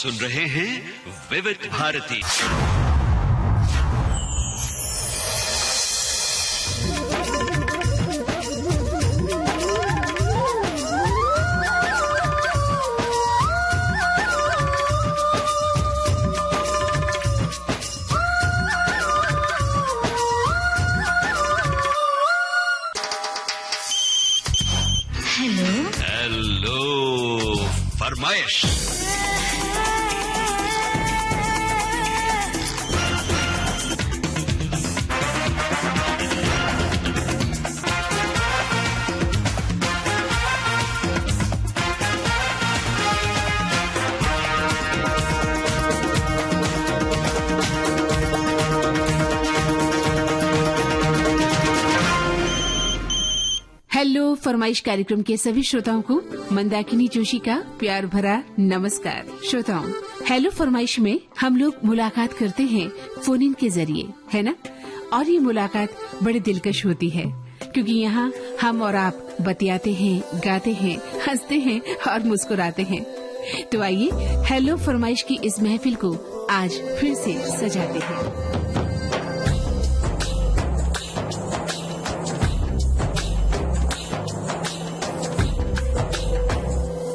सुन रहे हैं विविध भारती। हेलो फरमाइश। हेलो फरमाइश कार्यक्रम के सभी श्रोताओं को मंदाकिनी जोशी का प्यार भरा नमस्कार। श्रोताओं, हेलो फरमाइश में हम लोग मुलाकात करते हैं फोन इन के जरिए, है ना? और ये मुलाकात बड़ी दिलकश होती है क्योंकि यहाँ हम और आप बतियाते हैं, गाते हैं, हंसते हैं और मुस्कुराते हैं। तो आइए हेलो फरमाइश की इस महफिल को आज फिर से सजाते हैं।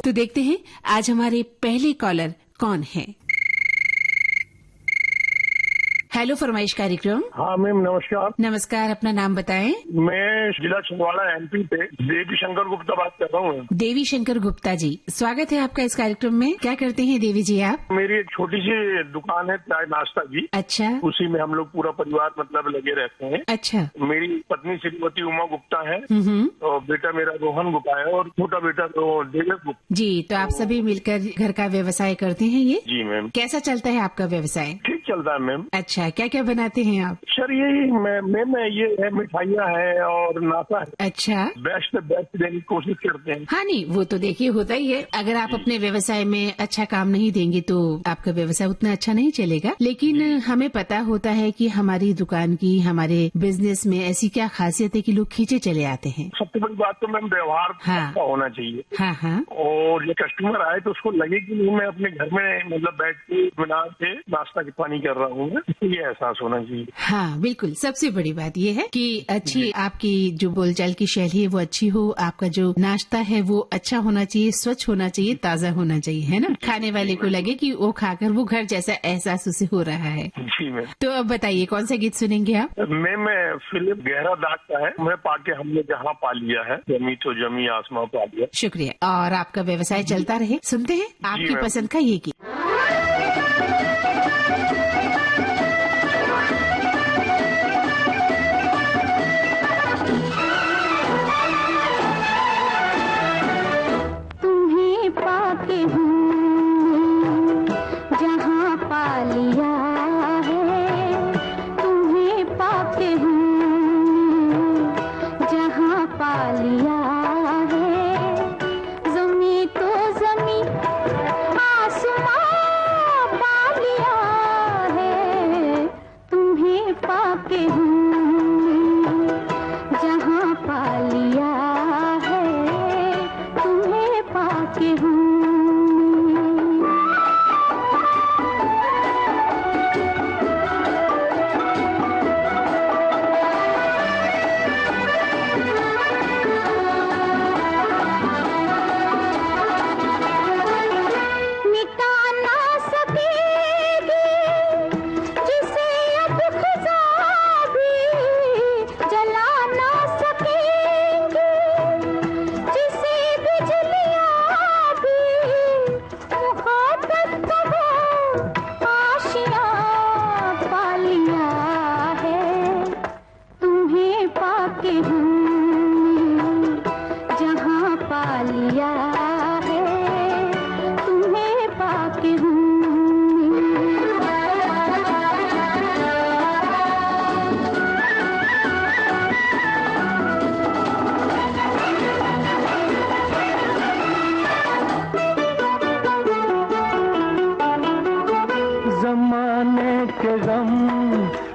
तो देखते हैं आज हमारे पहले कॉलर कौन है। हेलो फरमाइश कार्यक्रम। हाँ मैम, नमस्कार। नमस्कार, अपना नाम बताएं। मैं जिला छिंदवाड़ा एमपी से देवी शंकर गुप्ता बात कर रहा हूँ। देवी शंकर गुप्ता जी, स्वागत है आपका इस कार्यक्रम में। क्या करते हैं देवी जी आप? मेरी एक छोटी सी दुकान है चाय नाश्ता की। अच्छा। उसी में हम लोग पूरा परिवार मतलब लगे रहते हैं। अच्छा। मेरी पत्नी श्रीमती उमा गुप्ता है और बेटा मेरा रोहन गुप्ता है और छोटा बेटा तो देवेश गुप्ता। जी, तो आप सभी मिलकर घर का व्यवसाय करते हैं ये? जी मैम। कैसा चलता है आपका व्यवसाय? ठीक चलता है मैम। अच्छा, क्या क्या बनाते हैं आप? सर यही मैम ये है, मिठाइयाँ है और नाश्ता है। अच्छा। बेस्ट देने की कोशिश करते हैं। हाँ, नहीं वो तो देखिए होता ही है। अगर आप अपने व्यवसाय में अच्छा काम नहीं देंगे तो आपका व्यवसाय उतना अच्छा नहीं चलेगा। लेकिन हमें पता होता है कि हमारी दुकान की, हमारे बिजनेस में ऐसी क्या खासियत है कि लोग खींचे चले आते हैं। सबसे बड़ी बात तो मैम व्यवहार अच्छा होना चाहिए। हाँ हाँ। और ये कस्टमर आए तो उसको लगे कि नहीं मैं अपने घर में मतलब बैठ के बना के नाश्ता की पानी कर रहा हूँ, ये एहसास होना चाहिए। हाँ बिल्कुल, सबसे बड़ी बात ये है कि अच्छी आपकी जो बोलचाल की शैली है वो अच्छी हो, आपका जो नाश्ता है वो अच्छा होना चाहिए, स्वच्छ होना चाहिए, ताज़ा होना चाहिए, है ना? खाने वाले को लगे कि वो खाकर वो घर जैसा एहसास उसे हो रहा है। जी मैम। तो अब बताइए कौन सा गीत सुनेंगे आप? मैं फिल्म गहरा दाग का है, मैं पाके हमने जहाँ पा लिया है, जमी तो जमी आसमां पा लिया। शुक्रिया, और आपका व्यवसाय चलता रहे। सुनते हैं आपकी पसंद का ये गीत।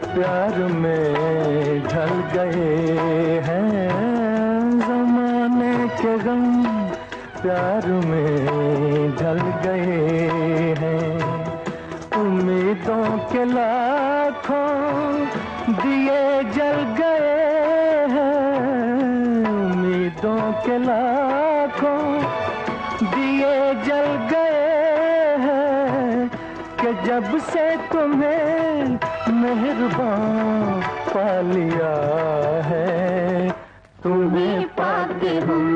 प्यार में ढल गए हैं, ज़माने के गम प्यार में ढल गए हैं। दिए जल गए हैं उम्मीदों के लाखों, दिए जल गए हैं कि जब से तुम्हें मेहरबान पा लिया है, तुम्हें पाते हम।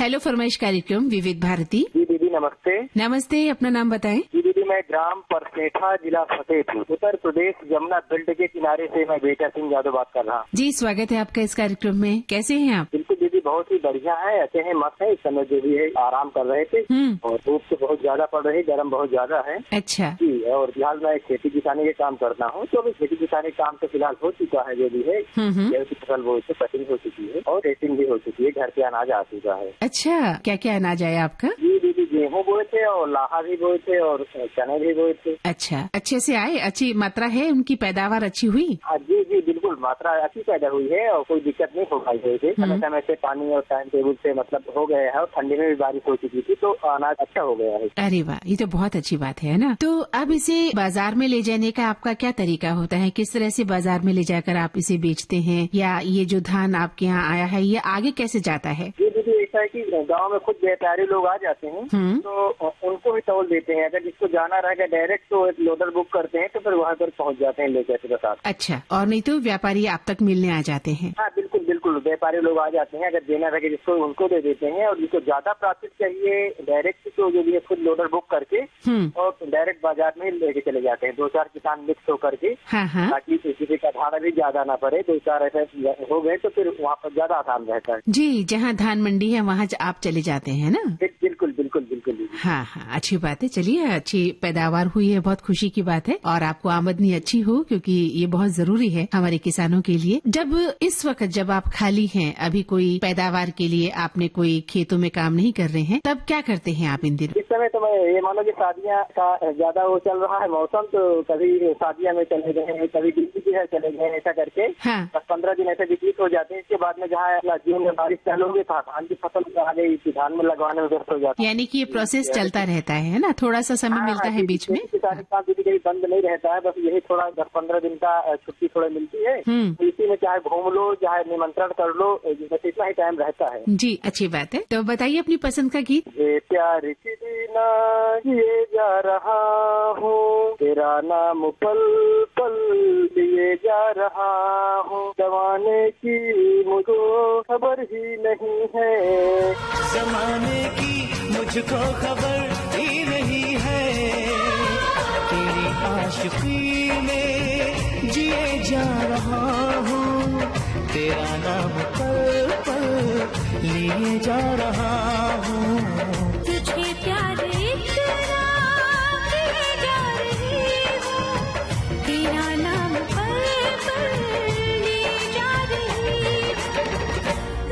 हेलो फरमाइश कार्यक्रम विविध भारती। जी दीदी नमस्ते। नमस्ते, अपना नाम बताएं। जी दीदी मैं ग्राम परसेठा जिला फतेहपुर उत्तर प्रदेश जमुना बेल्ट के किनारे से मैं बेटा सिंह यादव बात कर रहा हूँ। जी स्वागत है आपका इस कार्यक्रम में। कैसे हैं आप? बिल्कुल दीदी बहुत ही बढ़िया है, अच्छे हैं, मस्त है। इस समय जो भी है आराम कर रहे थे और धूप तो बहुत ज्यादा पड़ रही, गर्म बहुत ज्यादा है। अच्छा जी, और फिलहाल मैं खेती किसानी के काम करता हूँ, तो अभी खेती किसानी काम तो फिलहाल हो चुका है, जो भी है गेहूं की फसल वो कटिंग हो चुकी है और रेसिंग भी हो चुकी है, घर पे अनाज आ चुका है। अच्छा, क्या क्या अनाज आया आपका? जी दीदी गेहूँ बोए थे और लाहा भी बोए थे और चने भी बोए थे। अच्छा, अच्छे से आए, अच्छी मात्रा है, उनकी पैदावार अच्छी हुई? हाँ जी जी बिल्कुल, मात्रा अच्छी पैदा हुई है और कोई दिक्कत नहीं हो पाई है। समय समय से पानी और टाइम टेबल से मतलब हो गया है और ठंडी में भी बारिश हो चुकी थी, तो अनाज अच्छा हो गया है। अरे वाह, ये तो बहुत अच्छी बात है ना। तो अब इसे बाजार में ले जाने का आपका क्या तरीका होता है? किस तरह से बाजार में ले जाकर आप इसे बेचते हैं, या ये जो धान आपके यहाँ आया है ये आगे कैसे जाता है? जी दीदी ऐसा है कि गांव में खुद व्यापारी लोग आ जाते हैं, तो उनको भी तौल देते हैं। अगर जिसको जाना रहेगा डायरेक्ट तो एक लोडर बुक करते हैं, तो फिर वहाँ पर पहुँच जाते हैं लेकर के साथ। अच्छा, और नहीं तो व्यापारी आप तक मिलने आ जाते हैं? हाँ बिल्कुल बिल्कुल, व्यापारी लोग आ जाते हैं, अगर देना रहेगा जिसको उनको दे देते हैं, और जिसको ज्यादा प्रॉफिट चाहिए डायरेक्ट तो जो भी है खुद लोडर बुक करके और डायरेक्ट बाजार में लेके चले जाते हैं। 2-4 किसान मिक्स होकर के, ताकि किसी का भाड़ा भी ज्यादा ना पड़े। 2-4 ऐसे हो गए तो फिर वहाँ पर ज्यादा आसान रहता है। जी, जहाँ धान मंडी है वहाँ आप चले जाते हैं ना? बिल्कुल बिल्कुल बिल्कुल। हाँ हाँ, अच्छी बात है। चलिए, अच्छी पैदावार हुई है, बहुत खुशी की बात है, और आपको आमदनी अच्छी हो, क्योंकि ये बहुत जरूरी है हमारे किसानों के लिए। जब इस वक्त जब आप खाली हैं, अभी कोई पैदावार के लिए आपने कोई खेतों में काम नहीं कर रहे हैं, तब क्या करते हैं आप इन दिनों? इस समय तो मैं ये मानो कि शादियाँ का ज्यादा वो चल रहा है मौसम, तो कभी शादियाँ में चले गए, कभी किसी के घर चले गए, ऐसा करके 10-15 दिन ऐसे व्यतीत हो जाते हैं। इसके बाद में जहाँ जून में बारिश चालू होगी तो धान की फसल आ गई, धान में लगवाने में व्यस्त हो जाता है। यानी कि ये प्रोसेस चलता रहता है ना, थोड़ा सा समय मिलता है बीच में? किसानी काम दीदी कभी बंद नहीं रहता है, बस यही थोड़ा 10-15 दिन का छुट्टी थोड़ा मिलती है, तो इसी में चाहे घूम लो चाहे निमंत्रण कर लो, बस इतना ही टाइम रहता है। जी, अच्छी बात है। तो बताइए अपनी पसंद का गीत। ये प्यार की बिना जिए जा रहा हूँ, तेरा नाम पल पल लिए जा रहा हूँ, जमाने की मुझको खबर ही नहीं है, जमाने की मुझको खबर ही नहीं है, तेरी आशिकी में जिए जा रहा हूँ, तेरा नाम पल पल लिए जा रहा हूँ, तुझे प्यार इतना किए जा रही हूँ, तेरा नाम पल पल लिए जा रही हूँ,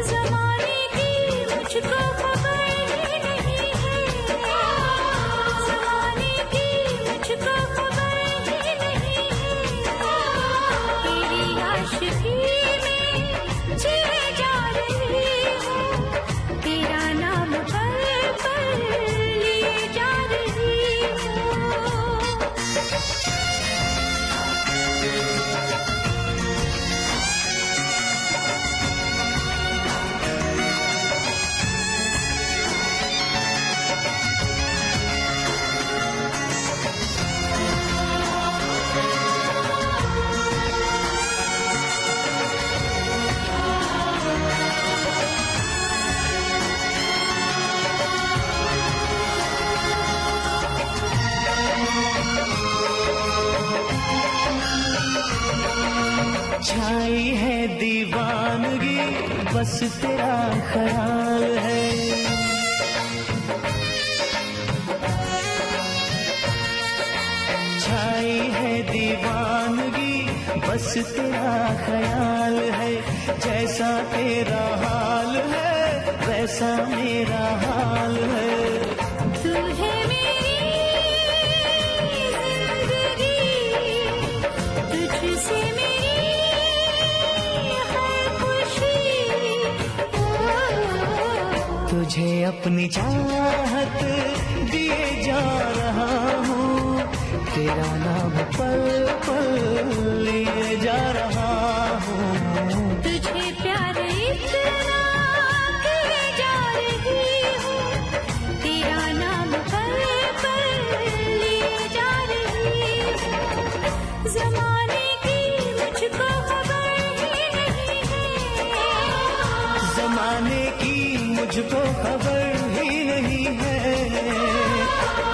ज़माने की मुझको खबर ही नहीं है, ज़माने की मुझको खबर ही नहीं है, तेरी आशिकी में जिए जा रही हूँ, तेरा नाम पल पल लिए जा रही हूँ। छाई है दीवानगी बस तेरा ख्याल है, छाई है दीवानगी बस तेरा ख्याल है, जैसा तेरा हाल है वैसा मेरा हाल है, तू है मेरी जिंदगी, तुझसे मेरी हर खुशी, तुझे अपनी चाहत दिए जा रहा हूँ, तेरा नाम पल पल लिए जा रहा हूँ। तुझे प्यार इतना किए जा रही हूँ, तेरा नाम पल पल लिए जा रही हूँ। जमाने की मुझको खबर ही नहीं है, जमाने की मुझको खबर ही नहीं है,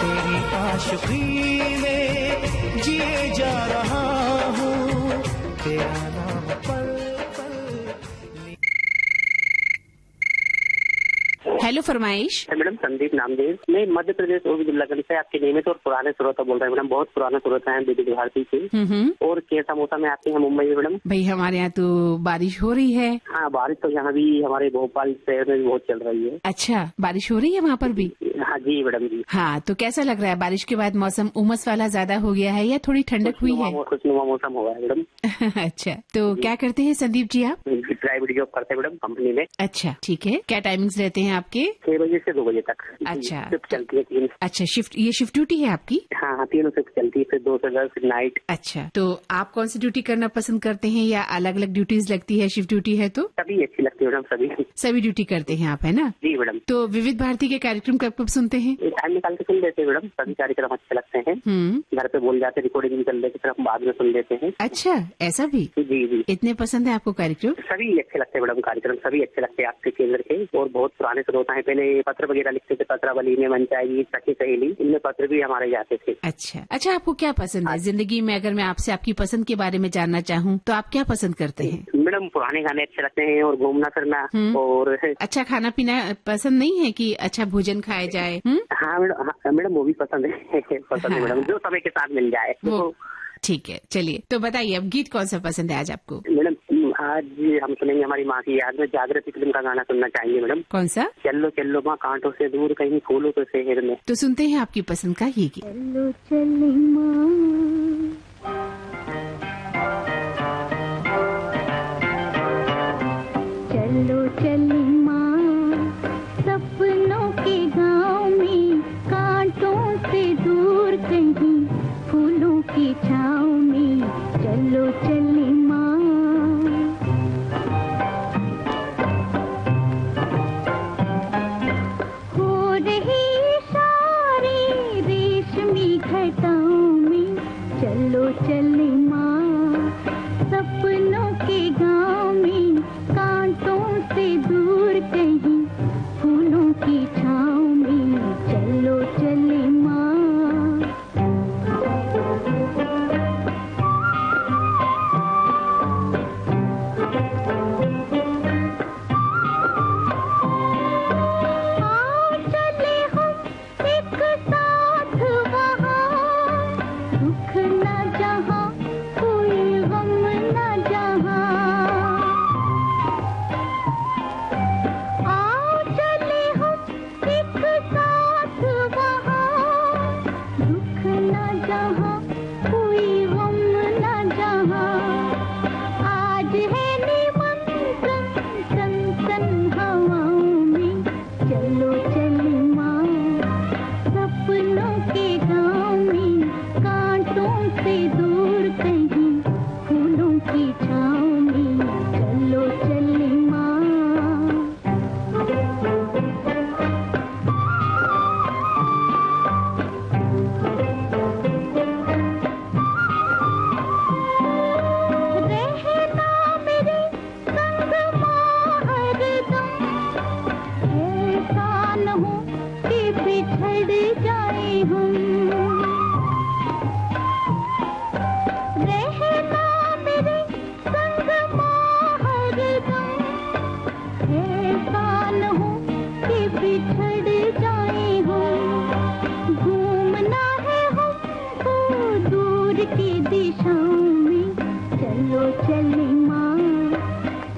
तेरी आशिकी में जिए जा रहा हूँ, तेरा नाम पल पल। हेलो फरमाइश। मैडम संदीप नामदेव, मैं मध्य प्रदेश ओबिदुल्लागंज से आपके नियमित और पुराने श्रोता बोल रहे हैं मैडम। बहुत पुराने श्रोता हैं विविध भारती से। और कैसा मौसम है आपके यहाँ मुंबई में मैडम? भाई हमारे यहाँ तो बारिश हो रही है। हाँ, बारिश तो यहाँ भी हमारे भोपाल शहर में भी बहुत चल रही है। अच्छा, बारिश हो रही है वहाँ पर भी? हाँ जी मैडम जी। हाँ, तो कैसा लग रहा है? बारिश के बाद मौसम उमस वाला ज्यादा हो गया है या थोड़ी ठंडक हुई है? खुशनुमा मौसम हुआ है मैडम। अच्छा, तो क्या करते हैं संदीप जी आप? प्राइवेट जॉब करते हैं मैडम कंपनी में। अच्छा, ठीक है। क्या टाइमिंग्स रहते हैं आपके? 6 बजे से 2 बजे तक। अच्छा। शिफ्ट चलती है 3। अच्छा, ये शिफ्ट ड्यूटी है आपकी? हाँ, 3 शिफ्ट चलती है, फिर 2 से 10 फिर नाइट। अच्छा, तो आप कौन सी ड्यूटी करना पसंद करते हैं या अलग अलग ड्यूटीज लगती है? शिफ्ट ड्यूटी है तो सभी अच्छी लगती है मैडम, सभी ड्यूटी करते हैं आप, है ना? जी मैडम। तो विविध भारती के कार्यक्रम कब कब सुनते हैं? टाइम निकाल के सुन लेते हैं मैडम, सभी कार्यक्रम अच्छे लगते हैं। घर पे बोल जाते, रिकॉर्डिंग भी कर लेते, फिर हम बाद में सुन लेते हैं। अच्छा, ऐसा भी? जी जी। इतने पसंद है आपको कार्यक्रम? सभी अच्छे लगते हैं मैडम, कार्यक्रम सभी अच्छे लगते हैं आपके केंद्र के। और बहुत पुराने श्रोता है, पहले पत्र वगैरह लिखते थे, पत्रावली में मंचाई सखी सहेली, इनमें पत्र भी हमारे जाते थे। अच्छा अच्छा, आपको क्या पसंद है जिंदगी में? अगर मैं आपसे आपकी पसंद के बारे में जानना चाहूँ तो आप क्या पसंद करते हैं? मैडम पुराने गाने अच्छे लगते हैं और घूमना फिरना। और अच्छा खाना पीना पसंद नहीं है कि अच्छा भोजन खाया जाए? हाँ मैडम, वो भी पसंद है। पसंद है मैडम, जो समय के साथ मिल जाए वो। ठीक है, चलिए तो बताइए अब गीत कौन सा पसंद है आज आपको? मैडम आज हम सुनेंगे हमारी माँ की याद में जागृति फिल्म का गाना सुनना चाहेंगे मैडम। कौन सा? चलो चलो माँ कांटों से दूर, कहीं फूलों के शहर में। तो सुनते हैं आपकी पसंद का ये गीत। चलो चली माँ, चलो चली माँ, सपनों के गाँव में, कांटों से दूर कहीं फूलों की छाँव में। चलो चली माँ, हो रही सारी रेशमी घटाओं में। चलो चली माँ, सपनों के गाँव में, कांटों से दूर कहीं फूलों की छाँव में। चलो चली माँ, आओ चले हम एक साथ वहाँ, दुख न जहाँ, कोई गम न जहाँ। आओ चले हम एक साथ वहाँ, दुख न जहाँ, कोई गम न जहाँ। आज है निमंत्रण सन सन हवाओं में। चलो चली माँ, सपनों के गाँव में, कांटों से दूर कहीं फूलों की छाँव में। चलो चली माँ। रहना मेरे संग माँ हरदम, ऐसा न हो कि बिछड़ जाए हम। रहना मेरे संग माँ हरदम, ऐसा न हो कि बिछड़ जाए हम। घूमना है हमको दूर की दिशाओं में। चलो चली माँ,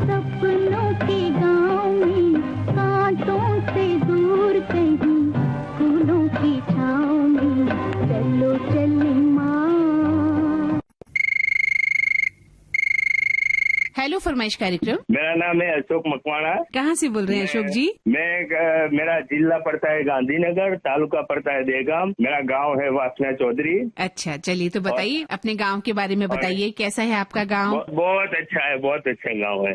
सपनों के गाँव में, कांटों से दूर कहीं फूलों की छाँव में। चलो चली माँ। हेलो फरमाइश कार्यक्रम। मेरा नाम है अशोक मकवाणा। कहाँ से बोल रहे हैं अशोक जी? मेरा जिला पड़ता है गांधीनगर, तालुका पड़ता है देगाम, मेरा गांव है वासना चौधरी। अच्छा, चलिए तो बताइए अपने गांव के बारे में बताइए, कैसा है आपका गांव? बहुत अच्छा है, बहुत अच्छा गांव है।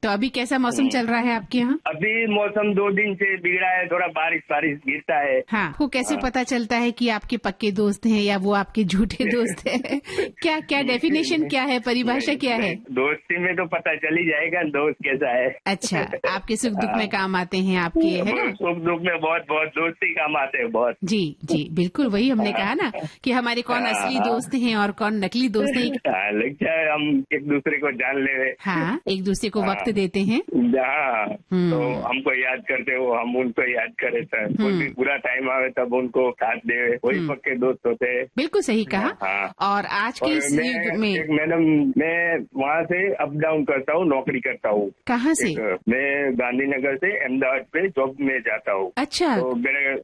तो अभी कैसा मौसम चल रहा है आपके यहाँ? अभी मौसम 2 दिन से बिगड़ा है, थोड़ा बारिश गिरता है। हाँ, आपको कैसे पता चलता है कि आपके पक्के दोस्त हैं या वो आपके झूठे दोस्त हैं? क्या डेफिनेशन क्या है, परिभाषा क्या है? दोस्ती में तो पता चल ही जाएगा दोस्त कैसा है। अच्छा, आपके सुख दुख में काम आते हैं आपके, है ना? सुख दुख में बहुत दोस्ती काम आते हैं बहुत। जी जी बिल्कुल, वही हमने कहा ना कि हमारे कौन असली दोस्त हैं और कौन नकली दोस्त हैं। लगता है हम एक दूसरे को जान ले। हाँ, एक दूसरे को वक्त देते हैं। हाँ, तो हमको याद करते हो, हम उनको याद करे, कोई भी बुरा टाइम आवे तब उनको साथ दे, वही पक्के दोस्त होते हैं। बिल्कुल सही कहा। हाँ। और आज के इस युग में मैडम, मैं वहाँ से अप डाउन करता हूँ, नौकरी करता हूँ। कहाँ से? मैं गांधीनगर से अहमदाबाद पे जॉब में जाता हूँ। अच्छा, तो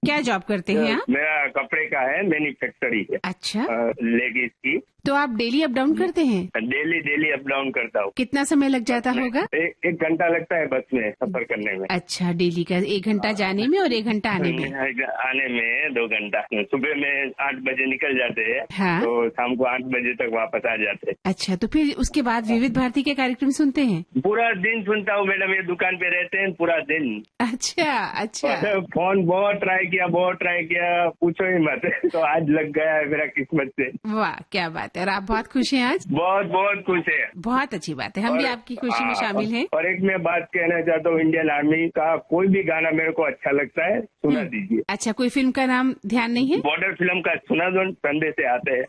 क्या जॉब करते हैं आप? मेरा कपड़े का है, मैन्युफैक्चरी है। अच्छा, लेडीज की। तो आप डेली अप डाउन करते हैं? डेली अप डाउन करता हूँ। कितना समय लग जाता होगा? 1 घंटा लगता है बस में सफर करने में। अच्छा, डेली का 1 घंटा जाने में और 1 घंटा आने में? आने में 2 घंटा। सुबह में 8 बजे निकल जाते हैं। हाँ। तो शाम को 8 बजे तक वापस आ जाते हैं। अच्छा, तो फिर उसके बाद विविध भारती के कार्यक्रम सुनते हैं? पूरा दिन सुनता हूँ मैडम, ये दुकान पे रहते हैं पूरा दिन। अच्छा। फोन बहुत ट्राई किया, पूछो ही मत। तो आज लग गया है मेरा किस्मत से। वाह, क्या बात है। और आप बहुत खुश हैं आज? बहुत खुश है। बहुत अच्छी बात है, हम भी आपकी खुशी में शामिल हैं। और एक मैं बात कहना चाहता हूँ, इंडियन आर्मी का कोई भी गाना मेरे को अच्छा लगता है, सुना दीजिए। अच्छा, कोई फिल्म का नाम ध्यान नहीं है? बॉर्डर फिल्म का सुना दो, कंधे से आते हैं।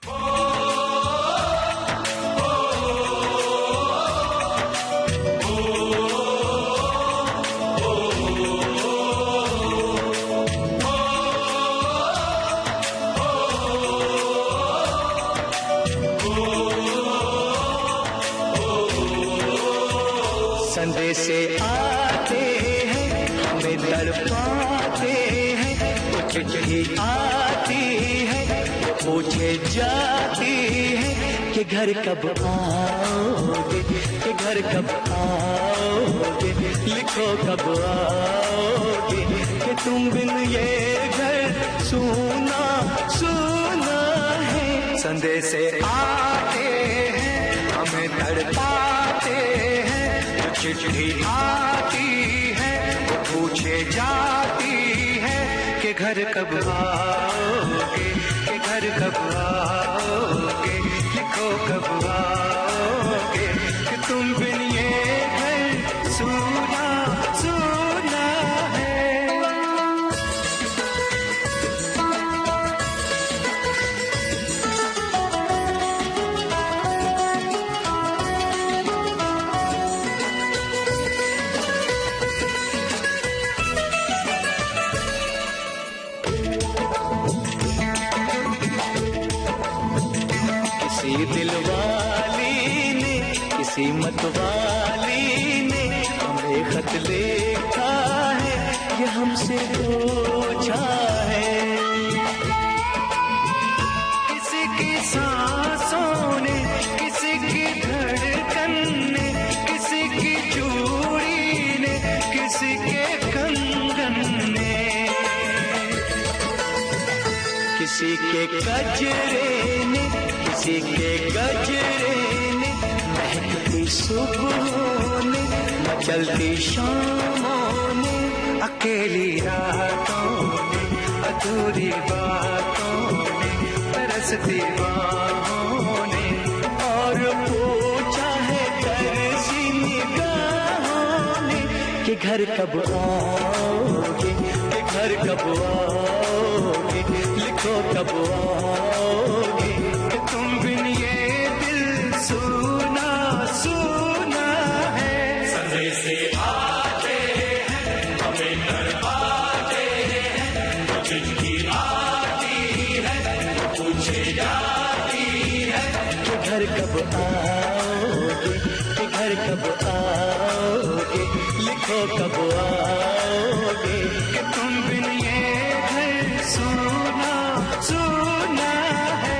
संदेश आते हैं, हमें तड़पाते हैं, कुछ चिट्ठी आती है, पूछे जाती है कि घर कब आओगे, कि घर कब आओगे, लिखो कब आओगे, कि तुम बिन ये घर सुना है। संदेश आते हैं, हमें तड़पाते हैं, चिट्ठी आती है, वो पूछे जाती है कि घर कब आओगे, कि घर कब आओगे, लिखो कब आओगे, कि तुम बिन ये घर सुना है। दिल वाली ने, किसी मत वाली ने हमें खत लिखा है, ये हमसे पूछा है। किसी की सांसों ने, किसी की धड़कन ने, किसी की चूड़ी ने, किसी के कंगन ने, किसी के गजरे ने, किसी के गजरे ने, महकती सुबहों ने, मचलती शामों ने, अकेली रातों ने, अधूरी बातों ने, तरसती बाहों ने, और पूछा है तरसी निगाहों ने कि घर कब आओगे, कि घर कब आओगे, लिखो कब आओगे, कि तुम बिन ये दिल सुना है। संदेश आते हैं, हमें तड़पाते हैं, चिट्ठी आती है, पूछे जाती है कि घर कब आओगे, कि घर कब आओगे, लिखो कब आओगे, कि तुम बिन ये घर सुना है।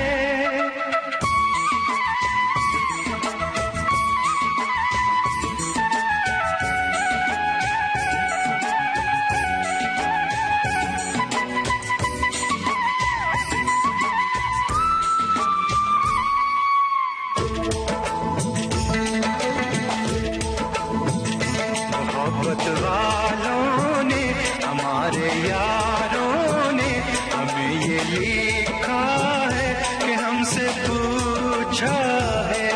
पूछा है।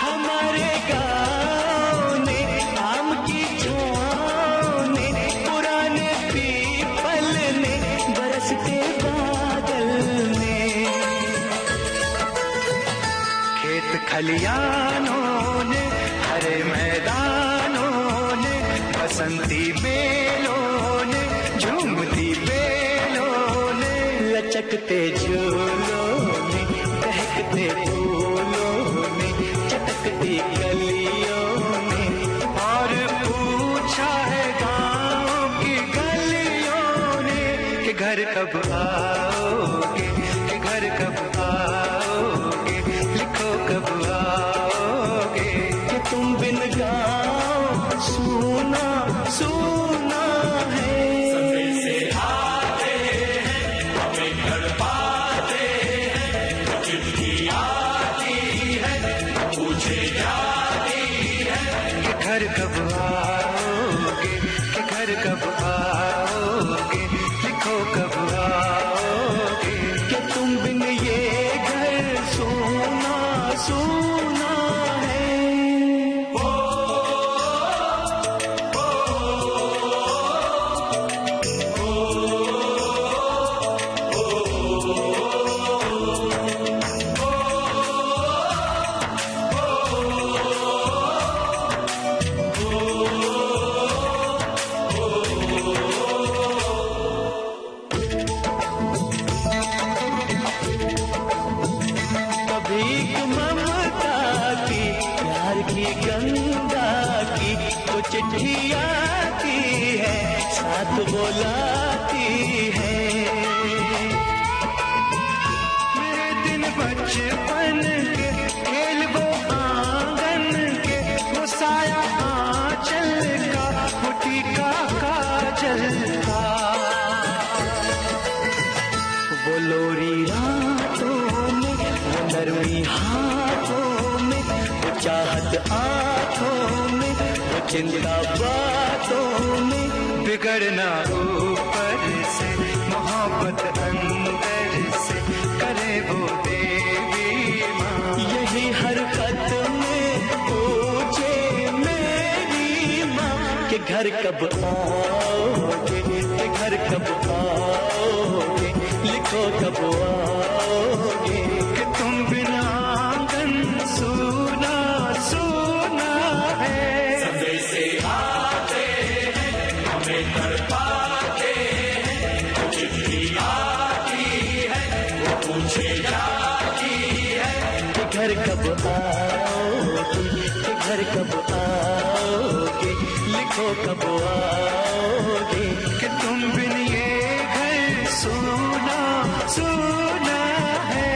हमारे गाँव ने आम की छाँव ने पुराने पीपल ने बरसते बादल ने खेत खलियानों ने हरे मैदानों ने बसंती बेलों ने झूमती बेलों ने लचकते झूलों ने दहकते फूलों ने चटकती गलियों ने और पूछा है गाँव की गलियों ने कि घर कब आओगे, कि घर कब आओगे, लिखो कब आओगे कि तुम बिन गाँव सुना सुना है। से आते हैं हमें घर पाते हैं, चिट्ठी आती है पूछे जाती है कि घर कब आओगे, कि घर कब आओगे, लिखो कब आओगे कि तुम बिन ये घर सोना सोना है। चिट्ठी आती है साथ बोलाती है। मेरे दिन बचपन के खेल वो आंगन के वो साया आंचल का वो टीका काजल का वो लोरी रातों में वो नरमी हाथों में वो चाहत आंखों में चिंता बातों में बिगड़ना ऊपर से मोहब्बत अंदर से करे वो देवी माँ। यही हरकत में पूछे मेरी माँ कि घर कब आओगे, कि घर कब आओगे, लिखो कब आओगे कि तुम बिना आंगन सुना सुना है। से आते हैं हमें घर पाते हैं, चिट्ठी आती है वो पूछे जाती है कि घर कब आओगे, कि घर कब आओगे, लिखो कब आओगे कि तुम बिन ये घर सुना सुना है।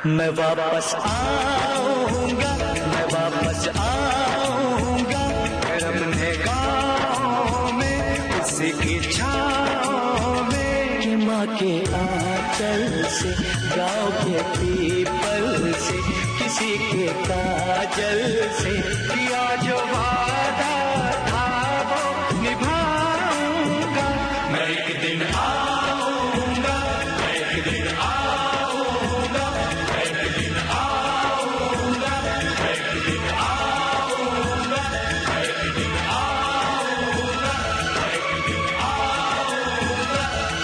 मैं वापस आऊंगा, मैं वापस आऊंगा, फिर अपने गाँव में उसी की छाँव में। माँ के आंचल से, गाँव के पीपल से, किसी के काजल से किया जो वादा था वो निभाऊंगा। मैं एक दिन आऊंगा, मैं एक दिन आऊंगा, मैं एक दिन आऊंगा, मैं एक दिन आऊंगा, मैं एक दिन आऊंगा, मैं एक दिन आऊंगा, मैं एक दिन आऊंगा,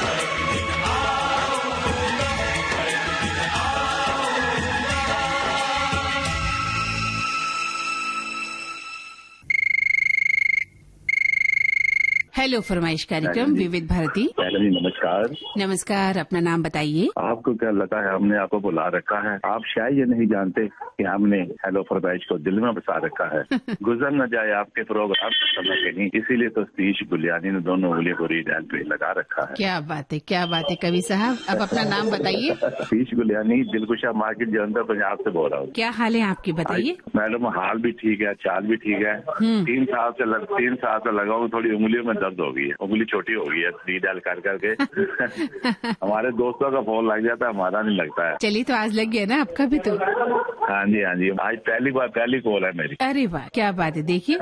मैं एक दिन हेलो फरमाइश कार्यक्रम विविध भारती। मैडम जी नमस्कार। नमस्कार, अपना नाम बताइए। आपको क्या लगता है हमने आपको बुला रखा है? आप शायद ये नहीं जानते कि हमने हेलो फरमाइश को दिल में बसा रखा है। गुजर न जाए आपके प्रोग्राम समय के नहीं, इसीलिए तो सतीश गुलियानी ने दोनों उंगलियों को रीडायल पे लगा रखा है। क्या बात है, क्या बात है कवि साहब। अब अपना नाम बताइए। सतीश गुलियानी, दिलकुशा मार्केट जलंधर पंजाब से बोल रहा हूँ। क्या हाल है आपके, बताइए। मैडम हाल भी ठीक है, चाल भी ठीक है। 3 साल से लगा हूँ, थोड़ी उंगलियों में दर्द हो गई है, उंगली छोटी हो गई है रीडायल कर करके। हमारे दोस्तों का फोन लग जाता है, हमारा नहीं लगता है। चलिए तो आज लग गया ना आपका भी तो। हाँ जी हाँ जी, आज पहली कॉल है मेरी। अरे वाह, क्या बात है। देखिए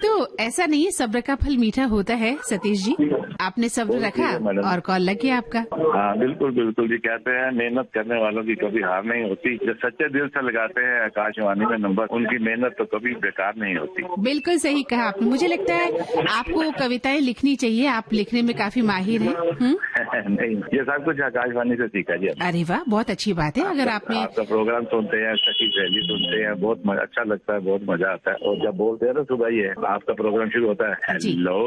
तो ऐसा नहीं है, सब्र का फल मीठा होता है सतीश जी। आपने सब्र रखा और कॉल लग गया आपका। हाँ बिल्कुल बिल्कुल जी, कहते हैं मेहनत करने वालों की कभी हार नहीं होती। जो सच्चे दिल से लगाते हैं आकाशवाणी में नंबर, उनकी मेहनत तो कभी बेकार नहीं होती। बिल्कुल सही कहा आपने। मुझे लगता है आपको कविताएं लिखनी चाहिए, आप लिखने में काफी माहिर हैं। नहीं, ये सब कुछ आकाशवाणी से सीखा जी। अरे वाह, बहुत अच्छी बात है। अगर आपने आपका प्रोग्राम सुनते हैं, सखी सहेली सुनते हैं, बहुत अच्छा लगता है, बहुत मजा आता है। और जब बोलते हैं ना सुबह ये आपका प्रोग्राम शुरू होता है हेलो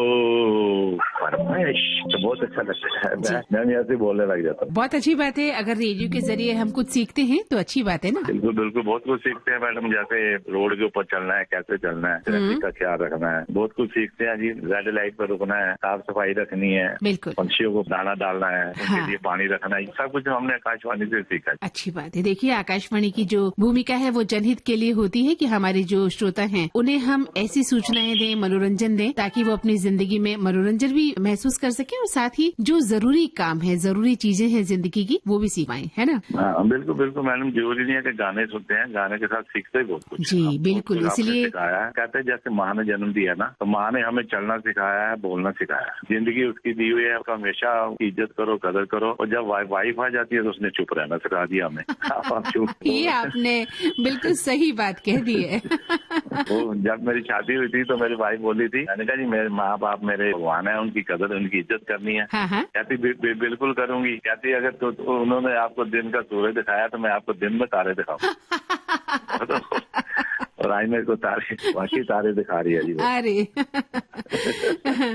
फरमाइश, तो बहुत अच्छा लगता है। मैं ऐसे बोलने लग जाता हूँ। बहुत अच्छी बात है। अगर रेडियो के जरिए हम कुछ सीखते हैं तो अच्छी बात है ना। बिल्कुल बिल्कुल, बहुत कुछ सीखते हैं मैडम। जैसे रोड के ऊपर चलना है, कैसे चलना है, ट्रैफिक का ख्याल रखना है, बहुत कुछ सीखते हैं जी। रेड लाइट पर रुकना है, साफ सफाई रखनी है, बिल्कुल, पंछियों को दाना डालना है, उनके लिए पानी रखना है, सब कुछ हमने आकाशवाणी से सीखा। अच्छी बात है। देखिए आकाशवाणी की जो भूमिका है वो जनहित के लिए होती है कि हमारे जो श्रोता हैं उन्हें हम ऐसी सूचनाएं दें, मनोरंजन दें, ताकि वो अपनी जिंदगी में मनोरंजन भी महसूस कर सके और साथ ही जो जरूरी काम है, जरूरी चीजें हैं जिंदगी की, वो भी सीख पाए, है ना। हाँ बिल्कुल बिल्कुल मैडम, जरूरी नहीं है कि गाने सुनते हैं, गाने के साथ सीखते ही बहुत कुछ। जी बिल्कुल, इसलिए सिखाया है। कहते हैं जैसे माँ ने जन्म दिया ना, तो माँ ने हमें चलना सिखाया है, बोलना सिखाया है। जिंदगी उसकी दी हुई है, उसका हमेशा इज्जत करो, कदर करो। और जब वाइफ आ जाती है तो उसने चुप रहना सिखा दिया हमें। ये आपने बिल्कुल सही बात कह दी है। तो जब मेरी शादी हुई थी तो मेरी वाइफ बोली थी, मैंने कहा जी मेरे माँ बाप मेरे भगवान है, उनकी कदर उनकी इज्जत करनी है। कहती बिल्कुल करूंगी। कहती अगर तो उन्होंने आपको दिन का सूरज दिखाया तो मैं आपको दिन में तारे दिखाऊंगा। और आज मेरे को बाकी तारे दिखा रही है जी। अरे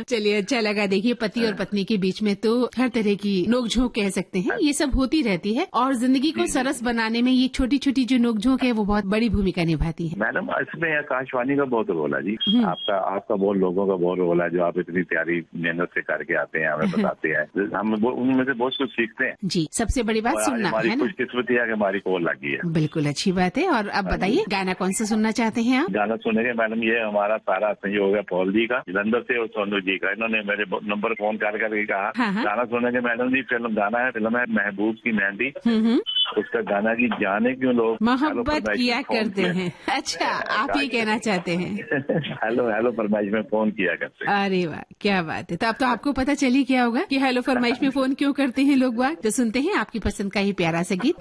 चलिए, अच्छा लगा। देखिए पति और पत्नी के बीच में तो हर तरह की नोकझोंक कह सकते हैं, ये सब होती रहती है और जिंदगी को सरस बनाने में ये छोटी छोटी जो नोकझोंक है वो बहुत बड़ी भूमिका निभाती है। मैडम इसमें आकाशवाणी का बहुत रोल है जी। आपका बहुत लोगों का बहुत रोल है, जो आप इतनी प्यारी मेहनत से करके आते हैं, हमें बताते हैं, हम उनमें से बहुत कुछ सीखते हैं जी। सबसे बड़ी बात सुनना है ना। खुशकिस्मती है कि हमारी कॉल लगी है। बिल्कुल अच्छी बात है। और अब बताइए गाना कौन सा सुनना चाहते हैं आप? गाना सुनेंगे मैडम, ये हमारा सारा संयोग है पॉल जी का, जलंधर से, और सोनू जी का। इन्होंने मेरे नंबर फोन करके कहा गाना सुनेंगे मैडम जी। फिल्म है महबूब की मेहंदी। उसका गाना की जाने क्यों लोग मोहब्बत किया करते हैं। अच्छा, आप ये कहना चाहते हैं। हेलो फरमाइश में फोन किया करते हैं। अरे वाह, क्या बात है। तो अब तो आपको पता चल ही गया होगा कि हेलो फरमाइश में फोन क्यों करते हैं लोग बात। तो सुनते हैं आपकी पसंद का ही प्यारा सा गीत।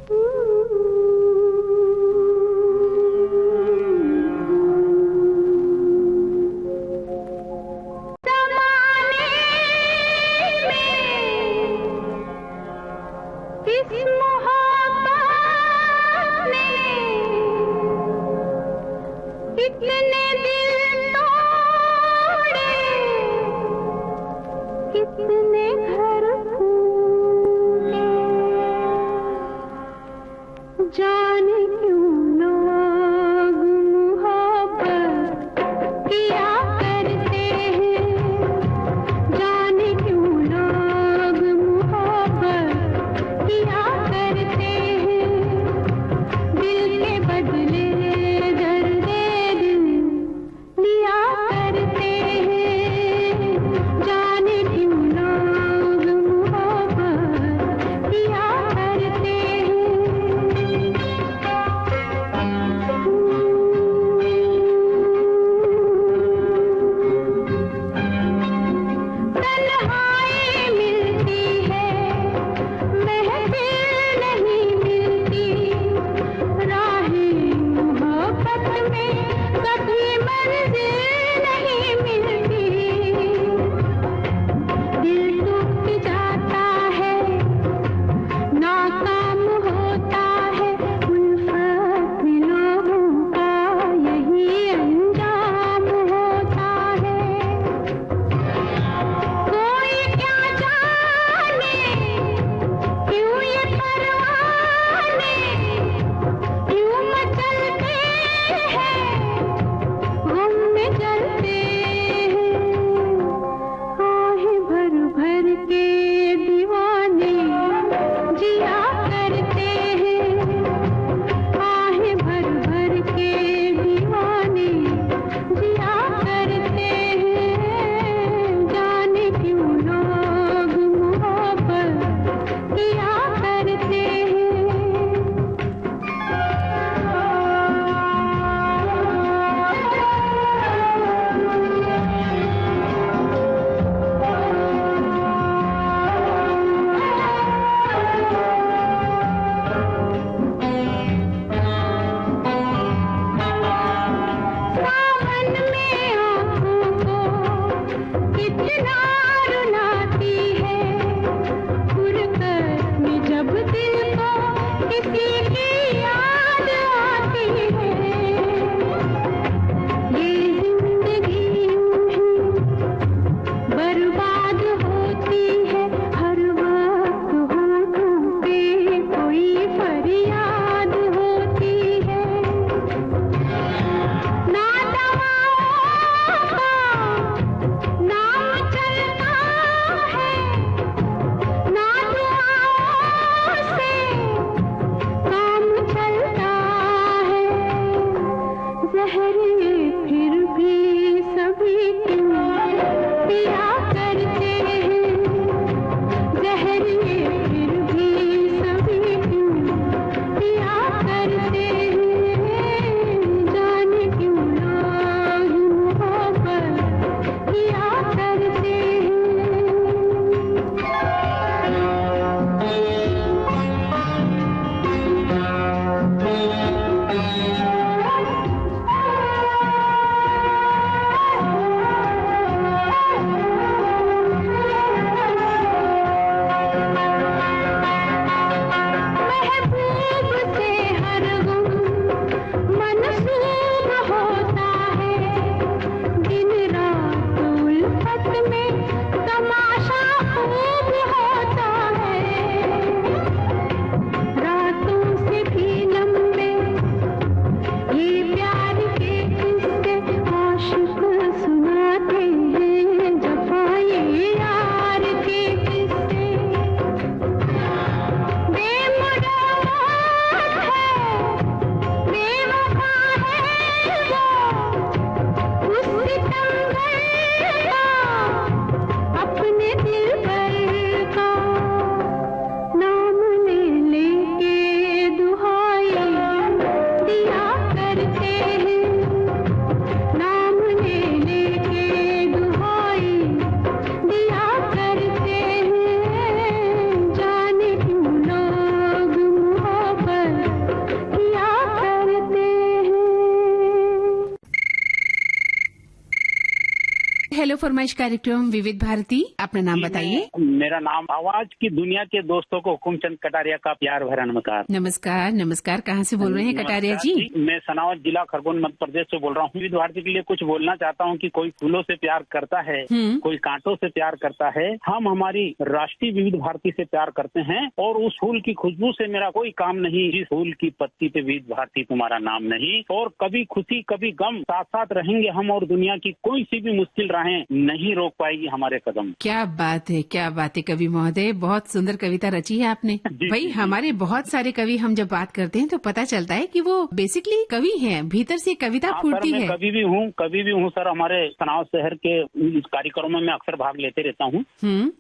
हेलो फरमाइश कार्यक्रम विविध भारती, अपना नाम बताइए। मेरा नाम आवाज की दुनिया के दोस्तों को हुकुमचंद कटारिया का प्यार भरा नमस्कार। नमस्कार नमस्कार, कहाँ से बोल रहे हैं कटारिया जी? मैं सनावत जिला खरगोन मध्य प्रदेश से बोल रहा हूँ। विविध भारती के लिए कुछ बोलना चाहता हूँ कि कोई फूलों से प्यार करता है, कोई कांटों से प्यार करता है। हम हमारी राष्ट्रीय विविध भारती से प्यार करते हैं और उस फूल की खुशबू से मेरा कोई काम नहीं जिस फूल की पत्ती पे विविध भारती तुम्हारा नाम नहीं। और कभी खुशी कभी गम साथ साथ रहेंगे हम, और दुनिया की कोई सी भी मुश्किल राहें नहीं रोक पाएगी हमारे कदम। क्या बात है, क्या बात है कवि महोदय, बहुत सुंदर कविता रची है आपने। भाई हमारे बहुत सारे कवि हम जब बात करते हैं तो पता चलता है कि वो बेसिकली कवि हैं, भीतर से कविता फूटती है। कभी भी हूँ सर। हमारे तनाव शहर के कार्यक्रमों में अक्सर भाग लेते रहता हूँ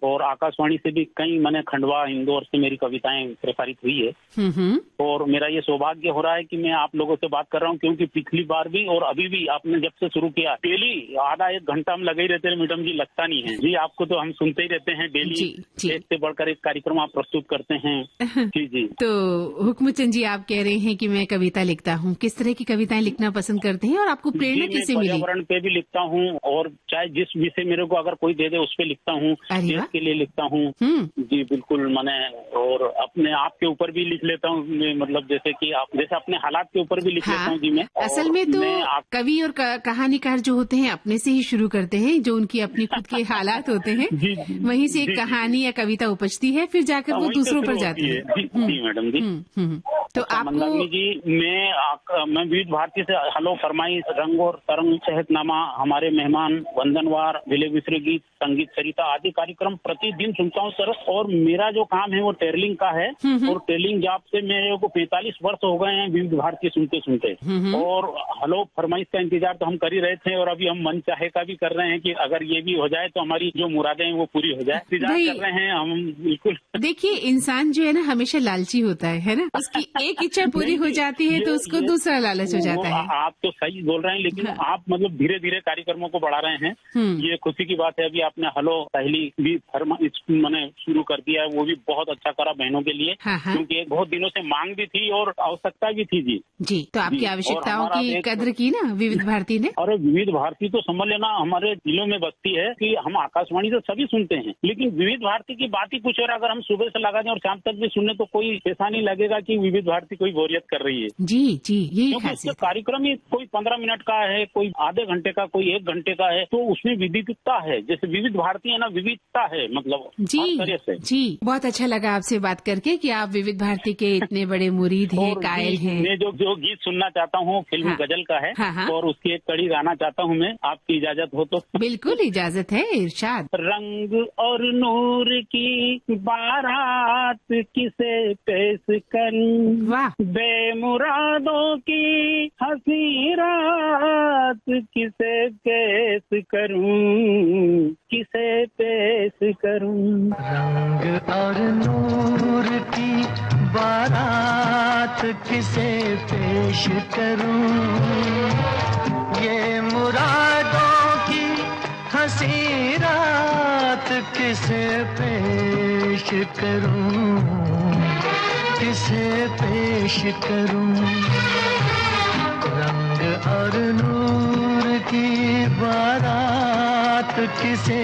और आकाशवाणी से भी कई मैंने खंडवा इंदौर से मेरी कविताएं प्रसारित हुई है। और मेरा ये सौभाग्य हो रहा है कि मैं आप लोगों से बात कर रहा हूँ, क्योंकि पिछली बार भी और अभी भी आपने जब से शुरू किया डेली आधा एक घंटा हम लगे ही रहते हैं। मैडम जी लगता नहीं है जी, आपको तो हम सुनते ही रहते हैं डेली। एक से बढ़कर एक कार्यक्रम आप प्रस्तुत करते हैं। जी। तो हुकुमचंद जी, आप कह रहे हैं कि मैं कविता लिखता हूँ, किस तरह की कविताएं लिखना पसंद करते हैं और आपको प्रेरणा किससे मिली? पर्यावरण पे भी लिखता हूँ और चाहे जिस विषय मेरे को अगर कोई दे दे उस पे लिखता हूँ, देश के लिए लिखता हूँ। जी बिल्कुल, मैंने और अपने आप के ऊपर भी लिख लेता हूँ, मतलब जैसे कि आप जैसे अपने हालात के ऊपर भी लिख लेता हूँ जी मैं। असल में तो कवि और कहानीकार जो होते हैं अपने से ही शुरू करते हैं, जो उनकी अपनी खुद के हालात होते हैं वहीं से एक कहानी या कविता उपजती है, फिर जाकर वो दूसरों पर जाती है। जी मैडम जी। तो आपको जी मैं विविध भारती से हेलो फरमाइश, रंग और तरंग, शहदनामा, हमारे मेहमान, वंदनवार, विले विसरे गीत, संगीत सरिता आदि कार्यक्रम प्रतिदिन सुनता हूँ सर। और मेरा जो काम है वो टेलरिंग का है और टेलरिंग जॉब से मेरे को 45 वर्ष हो गए हैं विविध भारती सुनते सुनते। और हेलो फरमाइश का इंतजार तो हम कर ही रहे थे और अभी हम मन चाहे का भी कर रहे हैं कि अगर ये भी हो जाए तो हमारी जो मुरादें हैं वो पूरी हो जाए। इंतजार कर रहे हैं हम बिल्कुल। देखिए इंसान जो है ना हमेशा लालची होता है ना, उसकी एक इच्छा पूरी हो जाती है तो उसको दूसरा लालच हो जाता है। आप तो सही बोल रहे हैं, लेकिन आप मतलब धीरे धीरे कार्यक्रमों को बढ़ा रहे हैं, ये खुशी की बात है। अभी आपने हेलो पहली भी मैंने शुरू कर दिया है, वो भी बहुत अच्छा करा बहनों के लिए, क्योंकि एक बहुत दिनों से मांग भी थी और आवश्यकता भी थी जी। तो आपकी आवश्यकताओं की कद्र की ना विविध भारती ने। अरे विविध भारती तो समझ लेना हमारे दिलों में बसती है कि हम आकाशवाणी तो सभी सुनते हैं, लेकिन विविध भारती की बात ही कुछ और, अगर हम सुबह से लगा दें और शाम तक भी सुनने तो कोई ऐसा नहीं लगेगा कि विविध भारती कोई बोरियत कर रही है। जी जी, यही क्योंकि उसका कार्यक्रम ही कोई 15 मिनट का है, कोई आधे घंटे का, कोई 1 घंटे का है, तो उसमें विविधता है। जैसे विविध भारती है ना, विविधता है, मतलब जी तरह से। जी, बहुत अच्छा लगा आपसे बात करके कि आप विविध भारती के इतने बड़े मुरीद हैं, कायल हैं। मैं जो गीत सुनना चाहता हूँ फिल्म गजल का है, और उसकी एक कड़ी गाना चाहता हूँ मैं, आपकी इजाजत हो तो? बिल्कुल इजाजत है, इरशाद। रंग और नूर की बारात किसे पेश करूं, वाह, बेमुरादों की हंसी रात किसे पेश करूं, किसे पेश करूं। रंग और नूर की बारात किसे पेश करूं, ये मुरादों की हंसी रात किसे पेश करूं, किसे पेश करूं। रंग और नूर की बारात किसे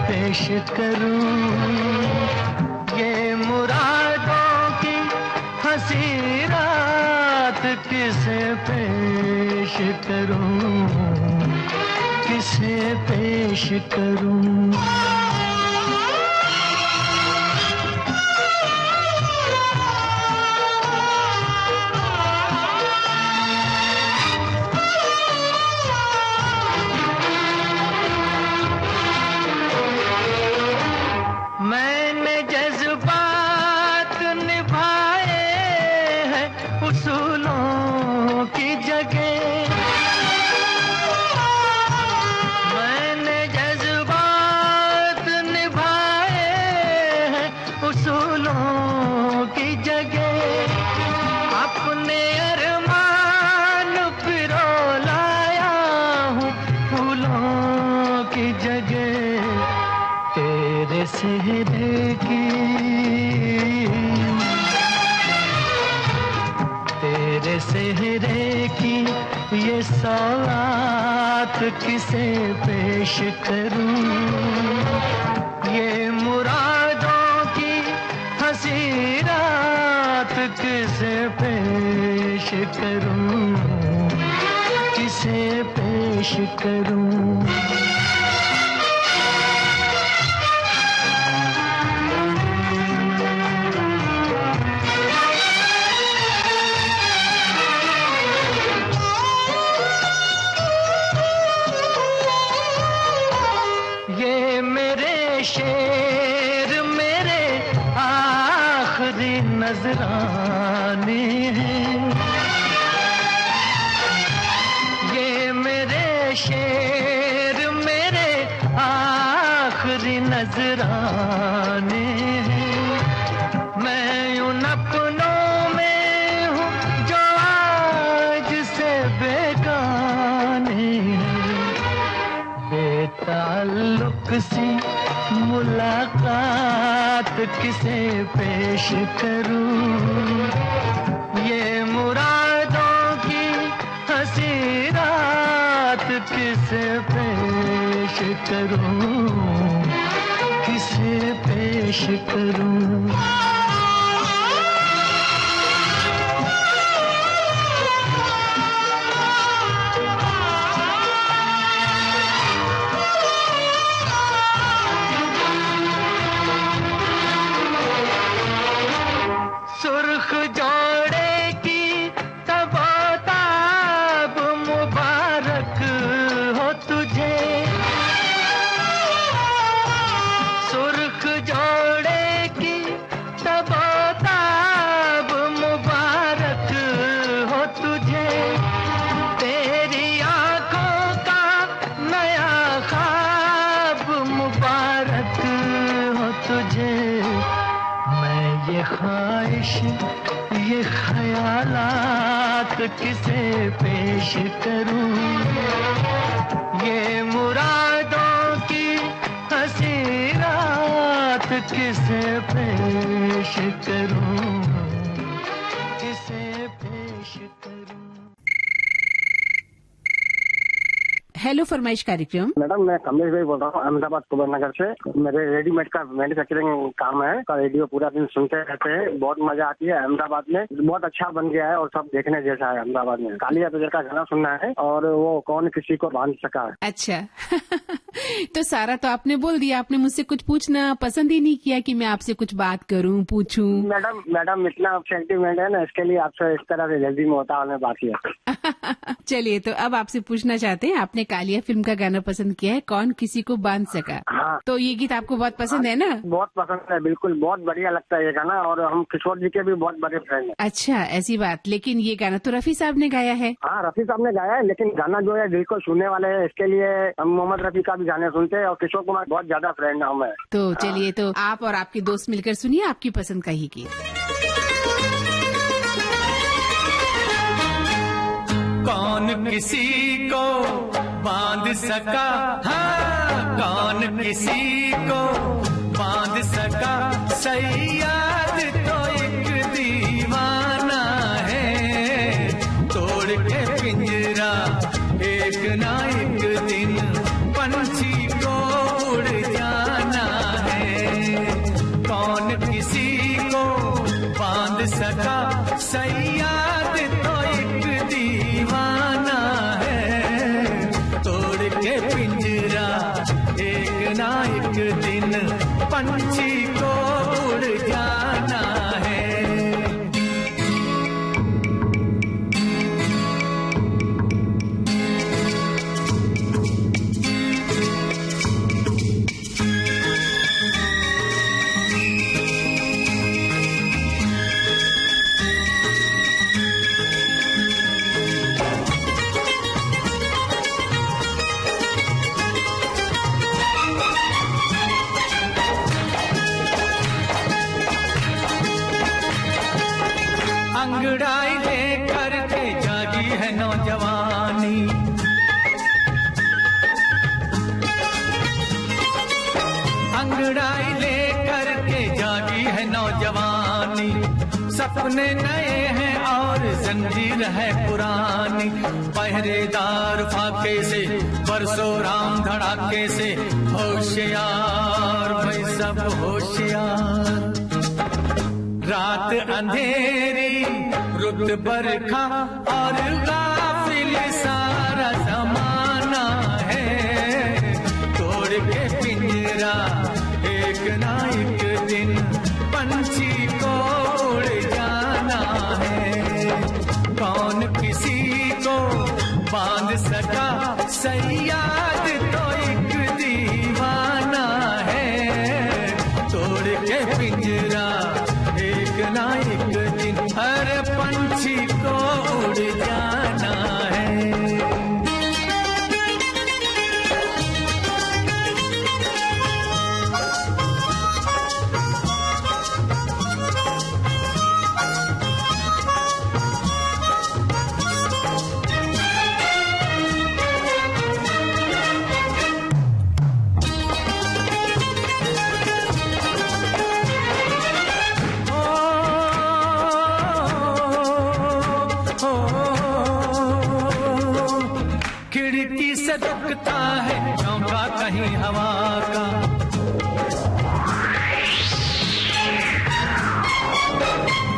पेश करूं, ये मुरादों की हंसी रात किसे पेश करूं, किसे पेश करूं। मैंने जज्बात निभाए हैं उसूलों की जगह, मैंने जज्बात निभाए हैं उसूलों की जगह। अपने अरमान पिरो लाया हूँ फूलों की जगह। तेरे सेहरे की, तेरे सेहरे की ये सौगात किसे पेश करूं, ये मुरादों की हंसी रात किसे पेश करूं, किसे पेश करूं। शेर मेरे आखिरी नजराने हैं, ये मेरे शेर मेरे आखिरी नजराने हैं। मैं उन अपनों में हूँ जो आज से बेगाने हैं। बेताल्लुक सी मुलाकात किसे पेश करूं, ये मुरादों की हंसी रात किसे पेश करूं, किसे पेश करूं। सुर्ख जोड़े की तबोताब मुबारक हो तुझे, सुर्ख जोड़े की तबोताब मुबारक हो तुझे। तेरी आंखों का नया ख्वाब मुबारक हो तुझे। मैं ये ख्वाहिश ये ख्यालात किसे पेश करूं, ये मुरादों की हंसी रात किसे पेश करूं, किसे पेश करूं। हेलो फरमाइश कार्यक्रम। मैडम मैं कमलेश भाई बोल रहा हूँ अहमदाबाद कुबर नगर से। मेरे रेडीमेड का मैन्युफैक्चरिंग काम है, का रेडियो पूरा दिन सुनते रहते हैं, बहुत मजा आती है। अहमदाबाद में बहुत अच्छा बन गया है और सब देखने जैसा है। अहमदाबाद में कालिया बजर का गाना सुनना है और वो कौन किसी को बांध सका। अच्छा तो सारा तो आपने बोल दिया, आपने मुझसे कुछ पूछना पसंद ही नहीं किया कि मैं आपसे कुछ बात करूं पूछूं। मैडम इतना सेंटीमेंट है ना, इसके लिए आपसे इस तरह से जल्दी में होता है बात किया। चलिए तो अब आपसे पूछना चाहते हैं, आपने कालिया फिल्म का गाना पसंद किया है, कौन किसी को बांध सका। हाँ। तो ये गीत आपको बहुत पसंद है ना? बहुत पसंद है, बिल्कुल बहुत बढ़िया लगता है ये गाना और हम किशोर जी के भी बहुत बड़े फ्रेंड हैं। अच्छा ऐसी बात, लेकिन ये गाना तो रफी साहब ने गाया है। हाँ रफी साहब ने गाया है, लेकिन गाना जो है दिल को सुनने वाले है, इसके लिए हम मोहम्मद रफी का भी गाने सुनते हैं और किशोर कुमार बहुत ज्यादा फ्रेंड हम है। तो चलिए तो आप और आपके दोस्त मिलकर सुनिए आपकी पसंद का ही गीत। कौन किसी को बांध सका, हाँ कौन किसी को बांध सका, सैयाद तो एक दीवाना है, तोड़ के पिंजरा एक ना एक दिन पंछी को उड़ जाना है। कौन किसी को बांध सका, सैयाद तो एक दीवाना है, तोड़ के पिंजरा एक ना एक दिन पंछी को उड़ जाना है। अंगड़ाई लेकर के जागी है नौजवानी, अंगड़ाई लेकर के जागी है नौजवानी, सपने नए हैं और जंजीर है पुरानी, पहरेदार फाके से बरसों राम धड़ाके से, होशियार भाई सब होशियार, रात अंधेरी रुत बरखा और गाफिल सारा जमाना है, तोड़ के पिंजरा एक ना एक दिन पंछी को उड़ जाना है। कौन किसी को बांध सका, सैयाद तो एक दीवाना है, तोड़ के पिंजरा एक ना एक दिन हर पंछी को उड़ जाना है। खिड़की से दुखता है झोंका कहीं हवा का,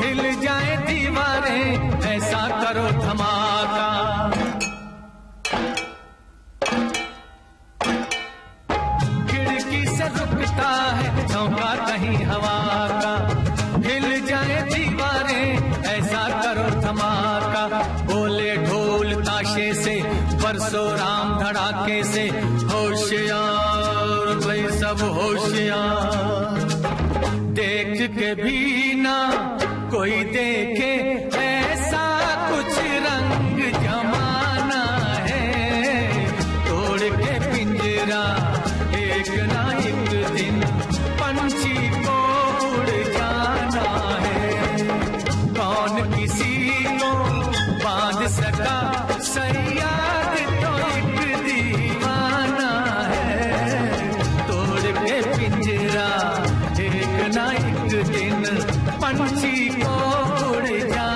हिल जाए दीवारें ऐसा करो धमाका, खिड़की से रुकता है झोंका कहीं हवा का, हिल जाए दीवारें ऐसा करो धमाका, बोले ढोल ताशे से बरसों राम धड़ाके से, होशियार भाई सब होशियार, देख के भी ना कोई देखे ऐसा कुछ रंग जमाना है, तोड़ के पिंजरा एक ना एक दिन पंछी को उड़ जाना है। कौन किसी को बांध सका, सैयाद तो एक दीवाना है, तोड़ के पिंजरा एक ना एक दिन पंछी को उड़ जाना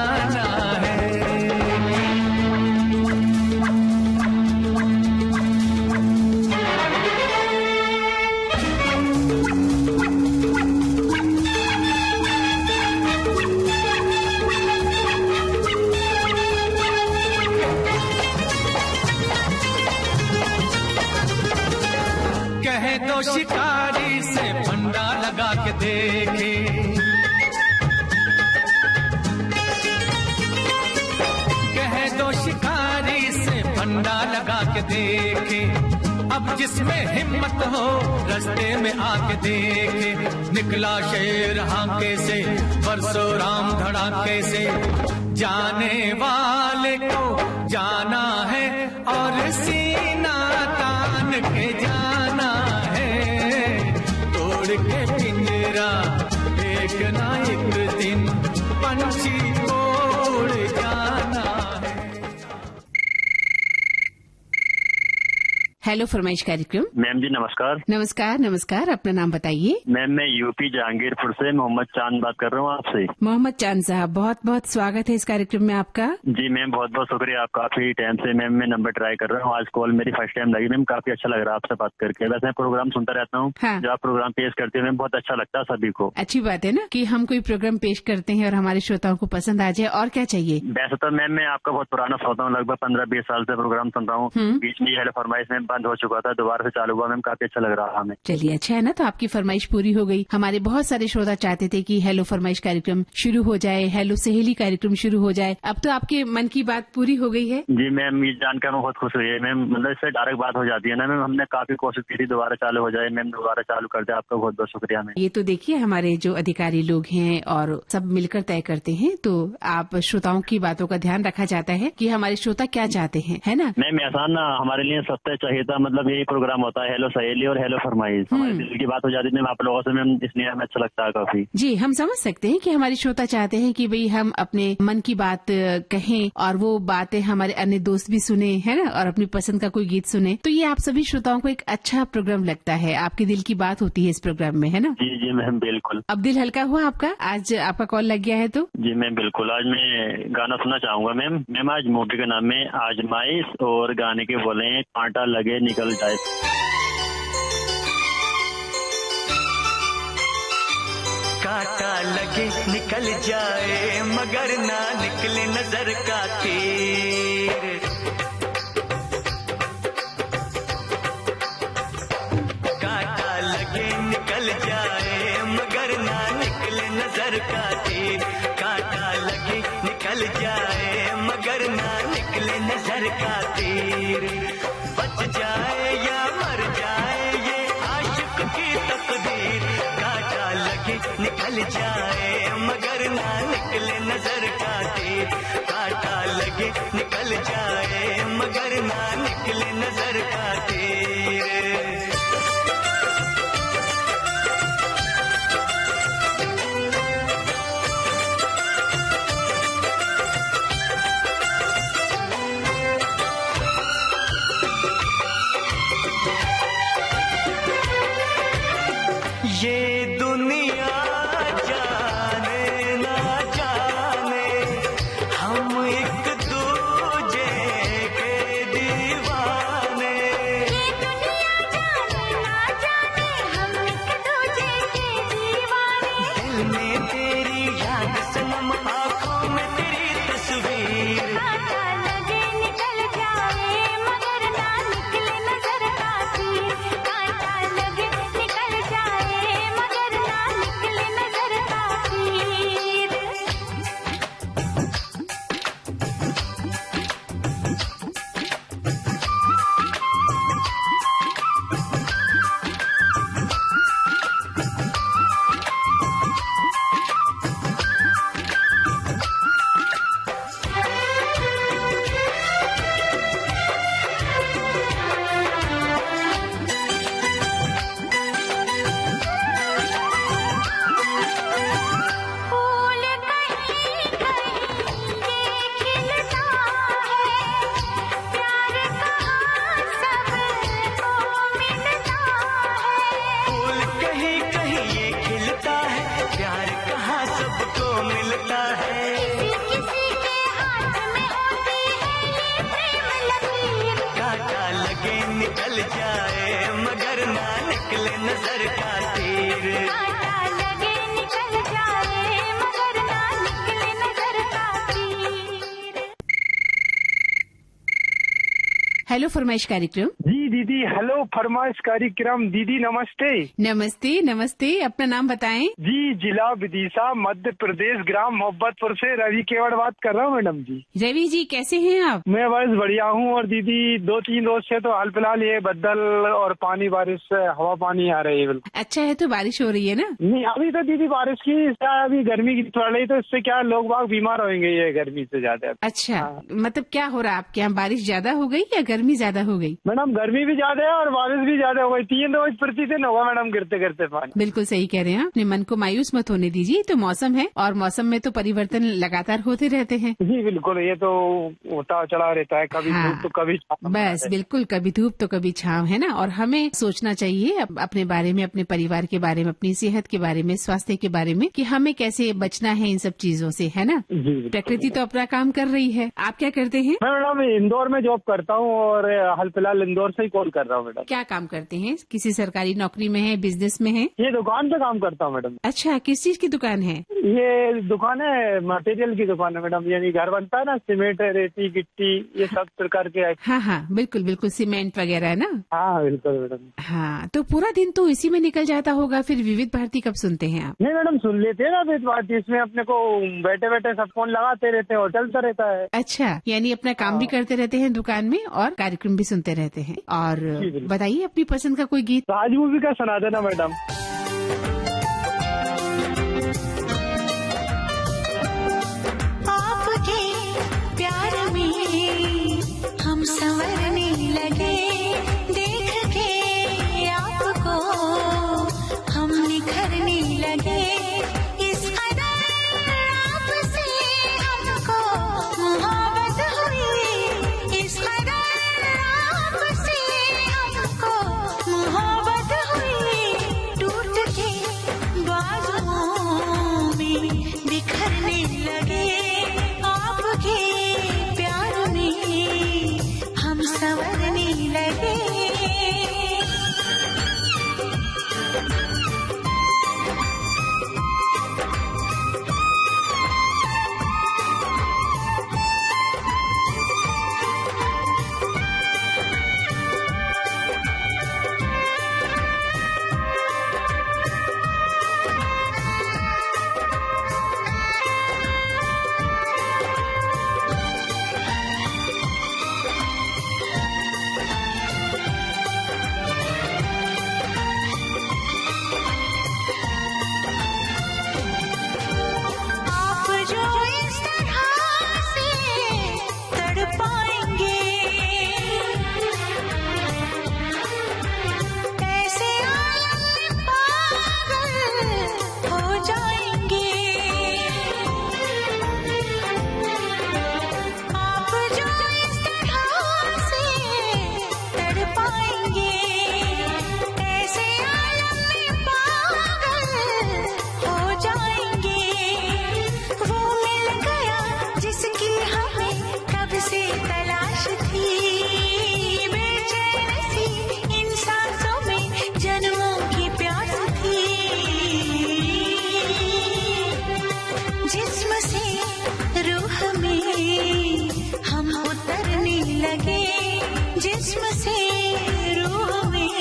दो शिकारी से फंडा लगा के देखे, कह दो शिकारी से फंडा लगा के देखे, अब जिसमें हिम्मत हो रास्ते में आके देखे, निकला शेर हांके से बरसो राम धड़ाके से, जाने वाले को जाना है और सीना तान के जाना है, तोड़ के पिंजरा एक ना एक दिन पंछी को उड़ जाना है। हेलो फरमाइश कार्यक्रम। मैम जी नमस्कार। नमस्कार नमस्कार, अपना नाम बताइए। मैम मैं यूपी जहांगीरपुर से मोहम्मद चांद बात कर रहा हूँ आपसे। मोहम्मद चांद साहब, बहुत बहुत स्वागत है इस कार्यक्रम में आपका। जी मैम बहुत बहुत शुक्रिया, आप काफी टाइम से मैम मैं नंबर ट्राई कर रहा हूँ, आज कॉल मेरी फर्स्ट टाइम लगी मैम, काफी अच्छा लग रहा है आपसे बात करके। वैसे मैं प्रोग्राम सुनता रहता हूँ, हाँ। जो आप प्रोग्राम पेश करते हैं मैम बहुत अच्छा लगता है सभी को। अच्छी बात है ना कि हम कोई प्रोग्राम पेश करते हैं और हमारे श्रोताओं को पसंद आ जाए, और क्या चाहिए। वैसे तो मैम मैं आपका बहुत पुराना श्रोता हूँ, लगभग 15-20 साल से प्रोग्राम सुन रहा हूँ। बीच में हेलो फरमाइश में बंद हो चुका था, दोबारा से चालू हुआ मैम, काफी अच्छा लग रहा हमें। चलिए अच्छा है ना, तो आपकी फरमाइश पूरी हो गई। हमारे बहुत सारे श्रोता चाहते थे कि हेलो फरमाइश कार्यक्रम शुरू हो जाए, हेलो सहेली कार्यक्रम शुरू हो जाए, अब तो आपके मन की बात पूरी हो गई है। जी मैम ये जानकर मैं बहुत खुश हुई है मैम, मतलब इससे डायरेक्ट बात हो जाती है ना मैम, हमने काफी कोशिश की थी दोबारा चालू हो जाए मैम, दोबारा चालू कर दे, आपका बहुत बहुत शुक्रिया मैम। ये तो देखिए हमारे जो अधिकारी लोग हैं और सब मिलकर तय करते हैं, तो आप श्रोताओं की बातों का ध्यान रखा जाता है कि हमारे श्रोता क्या चाहते हैं, है ना मैम। आसान ना हमारे लिए सत्य चाहिए था, मतलब यही प्रोग्राम होता है हेलो सहेली और हेलो फरमाइश, हमारे दिल की बात हो जाती है मैम आप लोगों से मैम, इसलिए हमें अच्छा लगता है काफी। जी हम समझ सकते हैं कि हमारे श्रोता चाहते हैं कि भाई हम अपने मन की बात कहें और वो बातें हमारे अन्य दोस्त भी सुने, है ना, और अपनी पसंद का कोई गीत सुने, तो ये आप सभी श्रोताओं को एक अच्छा प्रोग्राम लगता है, आपके दिल की बात होती है इस प्रोग्राम में, है ना। जी जी मैम बिल्कुल। अब दिल हल्का हुआ आपका, आज आपका कॉल लग गया है तो। जी मैम बिल्कुल, आज मैं गाना सुनना चाहूंगा मैम। मैम आज मूवी का नाम है आजमाइश और गाने के बोले हैं कांटा लगे निकल जाए। कांटा लगे निकल जाए मगर ना निकले नजर का तीर, कांटा लगे निकल जाए मगर ना निकले नजर का तीर, कांटा लगे निकल जाए मगर ना निकले नजर का तीर, बच जाए या मर जाए ये आशिक की तकदीर, कांटा लगे निकल जाए मगर ना निकले नजर का तीर, कांटा लगे निकल जाए मगर ना निकले नजर का तीर। ये दुनिया जाने ना जाने हम एक दूजे के दीवाने, ये दुनिया जाने ना जाने हम एक दूजे के दीवाने, दिल में तेरी याद सनम आँखों में तेरी तस्वीर, कांटा लगे निकल जाए मगर ना निकले नजर का तीर, कांटा लगे निकल जाए मगर ना निकले नजर का तीर। फूल कहीं कहीं ये खिलता है, प्यार कहाँ सबको मिलता है, फूल कहीं कहीं ये खिलता है, प्यार कहाँ सबको मिलता है, किसी के हाथ में होती है ये प्रेम लकीर, कांटा लगे निकल जाए मगर ना निकले नजर का तीर, कांटा लगे निकल जाए मगर ना निकले नजर का तीर। हेलो फरमाइश कार्यक्रम। जी दीदी, हेलो फरमाइश कार्यक्रम। दीदी नमस्ते। नमस्ते नमस्ते, अपना नाम बताएं। जी, जिला विदिशा, मध्य प्रदेश, ग्राम मोहब्बतपुर से रवि केवड़ बात कर रहा हूँ मैडम जी। रवि जी कैसे हैं आप? मैं बस बढ़िया हूँ। और दीदी 2-3 रोज से तो हाल फिलहाल ये बदल और पानी बारिश से हवा पानी आ रही है। बिल्कुल अच्छा है, तो बारिश हो रही है ना? नहीं, अभी तो दीदी बारिश की अभी गर्मी की पड़ रही, तो इससे क्या लोग बाग बीमार होंगे ये गर्मी से ज्यादा। अच्छा, मतलब क्या हो रहा है आपके यहाँ, बारिश ज्यादा हो गई या गर्मी ज्यादा हो गई? मैडम गर्मी भी ज्यादा है और बारिश भी ज्यादा हो गई। 3 रोज प्रतिदिन होगा मैडम गिरते गिरते पानी। बिल्कुल सही कह रहे हैं, अपने मन को मायूस मत होने दीजिए। तो मौसम है और मौसम में तो परिवर्तन लगातार होते रहते हैं। जी बिल्कुल, ये तो होता चला रहता है, कभी धूप तो कभी छाँव। बस बिल्कुल, कभी धूप तो कभी छाँव, है ना। और हमें सोचना चाहिए अपने बारे में, अपने परिवार के बारे में, अपनी सेहत के बारे में, स्वास्थ्य के बारे में, कि हमें कैसे बचना है इन सब चीजों से, है ना। प्रकृति तो अपना काम कर रही है। आप क्या करते हैं? मैं मैडम इंदौर में जॉब करता हूँ और हाल फिलहाल इंदौर से ही कॉल कर रहा हूँ मैडम। क्या काम करते हैं? किसी सरकारी नौकरी में है, बिजनेस में है? ये दुकान पे काम करता हूँ मैडम। अच्छा, किस चीज की दुकान है? ये दुकान है मटेरियल की दुकान है मैडम, यानी घर बनता है ना, सीमेंट, रेती, गिट्टी, ये सब प्रकार के। हाँ हाँ बिल्कुल बिल्कुल, सीमेंट वगैरह है ना। हाँ बिल्कुल मैडम। हाँ, तो पूरा दिन तो इसी में निकल जाता होगा। फिर विविध भारती कब सुनते हैं आप? नहीं मैडम, सुन लेते हैं ना विविध भारती, इसमें अपने को बैठे बैठे सब फोन लगाते रहते हैं और चलता रहता है। अच्छा, यानी अपना काम भी करते रहते हैं दुकान में और कार्यक्रम भी सुनते रहते हैं। और बताइए अपनी पसंद का कोई गीत। राज मूवी का सुना देना मैडम। आपके प्यार में हम संवरने लगे, देख के आपको हम निखरने लगे। इस कदर आपसे हमको मोहब्बत हुई, इस कदर आपसे हमको मोहब्बत हुई। टूट के बाजुओं में बिखरने लगे, आपके प्यार में हम संवरने लगे। आप जो इस तरह से तड़पाएंगे, ऐसे आलम में पागल हो जाएंगे। आप जो इस तरह से तड़पाएंगे, ऐसे आलम में पागल हो जाएंगे। वो मिल गया जिसकी हमें कब से तलाश थी, बेचैन सी इन सांसों में जन्मों की प्यास थी। जिस्म से रूह में हम उतरने लगे, जिस्म से रूह में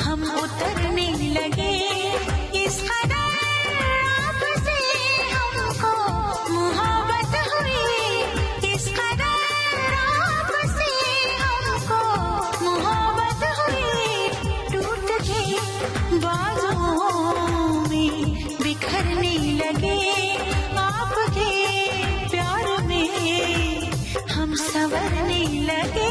हम उतरने लगे। इस कदर आपसे हमको मोहब्बत हुई, इस कदर आपसे हमको मोहब्बत हुई। टूट के बाजुओं में बिखरने लगे, आपके प्यार में हम संवरने लगे।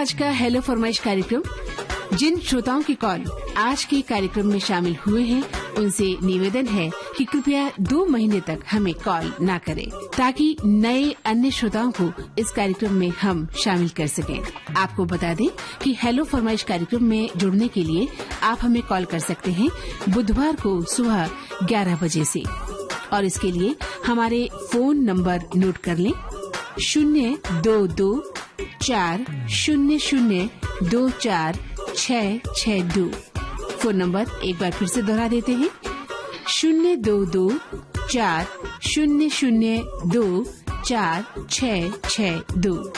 आज का हेलो फरमाइश कार्यक्रम। जिन श्रोताओं की कॉल आज के कार्यक्रम में शामिल हुए हैं उनसे निवेदन है कि कृपया 2 महीने तक हमें कॉल ना करें, ताकि नए अन्य श्रोताओं को इस कार्यक्रम में हम शामिल कर सकें। आपको बता दें कि हेलो फरमाइश कार्यक्रम में जुड़ने के लिए आप हमें कॉल कर सकते हैं बुधवार को सुबह 11 बजे से, और इसके लिए हमारे फोन नंबर नोट कर लें 022-400-2462। फोन नंबर एक बार फिर से दोहरा देते हैं 022-400-2462।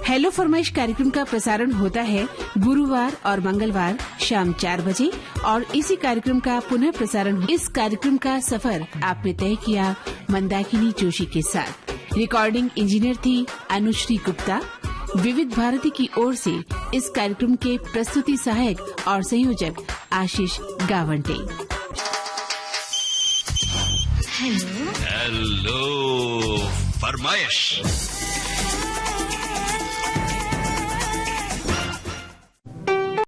हेलो फरमाइश कार्यक्रम का प्रसारण होता है गुरुवार और मंगलवार शाम 4 बजे, और इसी कार्यक्रम का पुनः प्रसारण इस कार्यक्रम का सफर आपने तय किया मंदाकिनी जोशी के साथ। रिकॉर्डिंग इंजीनियर थी अनुश्री गुप्ता। विविध भारती की ओर से इस कार्यक्रम के प्रस्तुति सहायक और संयोजक आशीष गावंटे। हेलो फरमाइश।